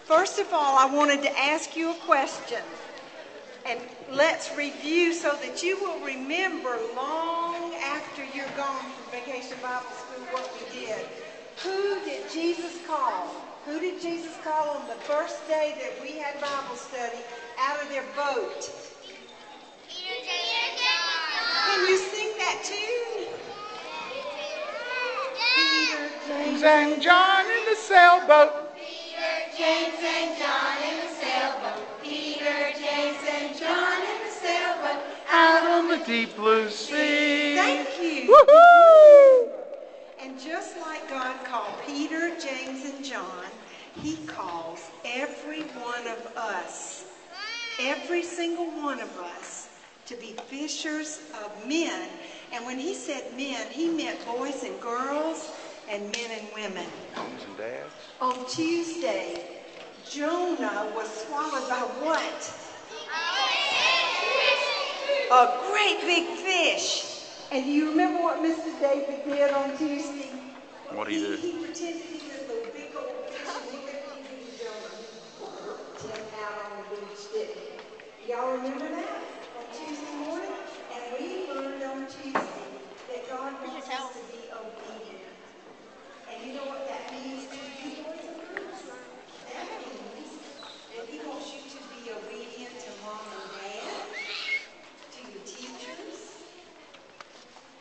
First of all, I wanted to ask you a question. And let's review so that you will remember long after you're gone from Vacation Bible School what we did. Who did Jesus call? Who did Jesus call on the first day that we had Bible study out of their boat? Can you sing that too? Peter, James and John in the sailboat. Peter, James and John in the sailboat. Peter, James and John in the sailboat. Out on the deep blue sea. Thank you. Woohoo! And just like God called Peter, James, and John, He calls every one of us, every single one of us, to be fishers of men. And when He said men, He meant boys and girls and men and women. Moms and dads. On Tuesday, Jonah was swallowed by what? A great big fish. And do you remember what Mr. David did on Tuesday? What did he do? He pretended he was a big old fish and he looked at Jonah out on the beach, didn't he? Y'all remember that on Tuesday morning? And we learned on Tuesday that God wants us to be obedient. And you know what that means to you boys and girls? That means that He wants you to be obedient to mom and dad, to your teachers.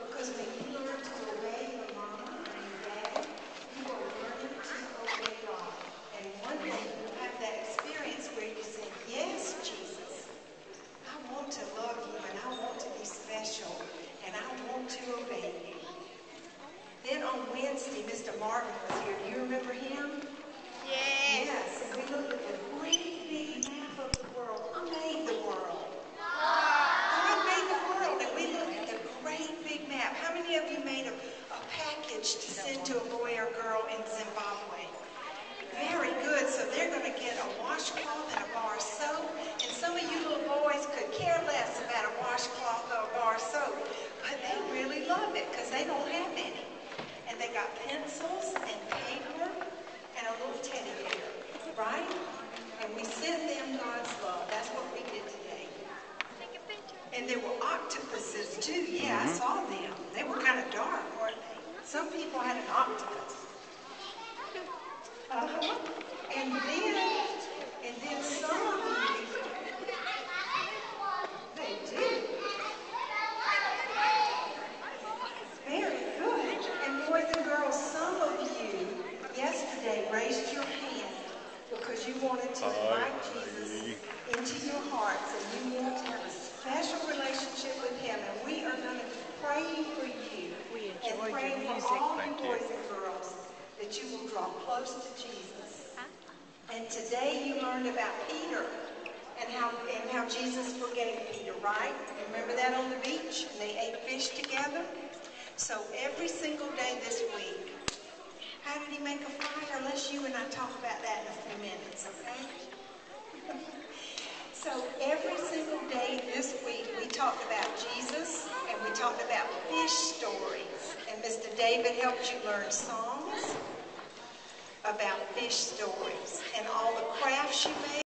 Because when you learn to obey your mama and your daddy, you are learning to obey God. And one day you'll have that experience where you say, yes, Jesus, I want to love you and I want to be special and I want to obey you. Then on Wednesday, Mr. Martin was here. Do you remember him? Yes. And we looked at the great big map of the world. Who made the world? God made the world. And we looked at the great big map. How many of you made a package to send to a boy or girl in Zimbabwe? Very good. So they're going to get a washcloth and a bar of soap. And some of you little boys could care less about a washcloth or a bar of soap. But they really love it because they don't have any. And they got pencils and paper and a little teddy bear, right? And we sent them God's love. That's what we did today. And there were octopuses too. Yeah, I saw them. They were kind of dark, weren't they? Some people had an octopus. And then some of you, they do. Very good. And boys and girls, some of you yesterday raised your hand because you wanted to invite Jesus into your hearts and you want to have a special relationship with Him. And we are going to be praying for you and praying for all you boys and girls that you will draw close to Jesus. And today you learned about Peter and how Jesus forgave Peter, right? Remember that on the beach? And they ate fish together? So every single day this week, how did He make a fire? Let's you and I talk about that in a few minutes, okay? So every single day this week, we talked about Jesus and we talked about fish stories. And Mr. David helped you learn songs about fish stories and all the crafts you made.